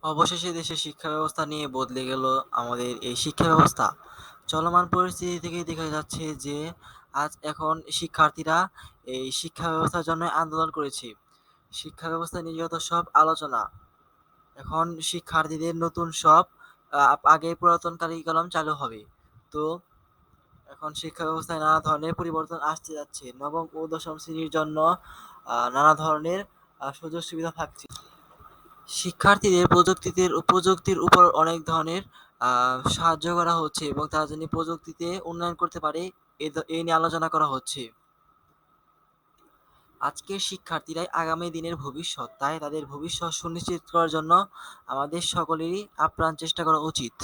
অবশেষে দেশের শিক্ষা ব্যবস্থা নিয়ে বদলে গেল আমাদের এই শিক্ষা ব্যবস্থা। চলমান পরিস্থিতি থেকেই দেখা যাচ্ছে যে এখন শিক্ষার্থীরা এই শিক্ষা ব্যবস্থার জন্য আন্দোলন করেছে। শিক্ষা ব্যবস্থা নিয়ে যত সব আলোচনা, এখন শিক্ষার্থীদের নতুন সব আগে পুরাতন কারিকুলাম চালু হবে। তো এখন শিক্ষা ব্যবস্থায় নানা ধরনের পরিবর্তন আসতে যাচ্ছে। নবম ও দশম শ্রেণীর জন্য নানা ধরনের সুযোগ সুবিধা থাকছে। শিক্ষার্থীদের প্রযুক্তির উপর অনেক ধরনের সাহায্য করা হচ্ছে এবং তারা যেন প্রযুক্তিতে উন্নয়ন করতে পারে এই নিয়ে আলোচনা করা হচ্ছে। আজকের শিক্ষার্থীরাই আগামী দিনের ভবিষ্যৎ, তাই তাদের ভবিষ্যৎ সুনিশ্চিত করার জন্য আমাদের সকলেরই আপ্রাণ চেষ্টা করা উচিত।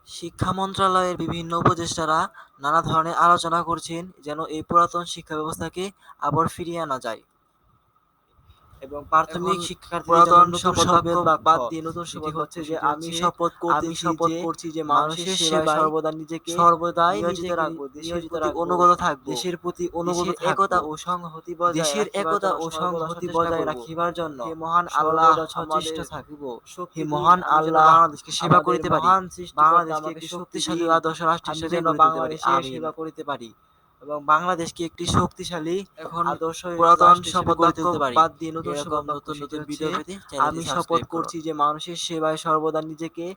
শিক্ষা মন্ত্রণালয়ের বিভিন্ন উপদেষ্টারা নানা ধরনের আলোচনা করছেন যেন এই পুরাতন শিক্ষা ব্যবস্থাকে আবার ফিরিয়ে আনা যায় এবং প্রাথমিক শিক্ষার্থীদের জন্য পুরাতন নতুন শপথ শপথ বাক্য বাদ দিয়ে নতুন যেটি শপথ বাক্য হচ্ছে যে সেটি আমি হচ্ছে আমি করতেছি শপথ যে করছি যে মানুষের সেবায় সর্বদাই নিয়োজিত নিজেকে রাখবো, নিয়োজিত রাখবো, দেশের প্রতি অনুগত দেশের থাকবো, একতা ও সংহতি বজায় দেশের রাখিবার একতা জন্য ও সর্বদা সংহতি সচেষ্টা বজায় করব। রাখিবার জন্য হে মহান আল্লাহ, সর্বদা সচেষ্ট আমাদের থাকিব। হে শক্তি দিন, মহান আমি যেন আল্লাহ, বাংলাদেশকে সেবা আমাদের করিতে পারি, মহান সৃষ্টিকর্তা বাংলাদেশকে আমাকে একটি শক্তি শক্তিশালী ও দিন, আদর্শ রাষ্ট্র আমি হিসেবে যেন গড়ে তুলতে পারি। বাংলাদেশের আমিন। সেবা করিতে পারি। এবং বাংলাদেশকে একটি শক্তিশালী এখন আদর্শ পুরাতন রাষ্ট্র হিসেবে শপথ গড়ে বাক্য তুলতে পারি। বাদ দিয়ে নতুন এরকম শপথ বাক্য, নতুন সেটি নতুন হচ্ছে ভিডিও পেতে চ্যানেলটি আমি শপথ সাবস্ক্রাইব করুন। করছি যে মানুষের সেবায় সর্বদা নিজেকে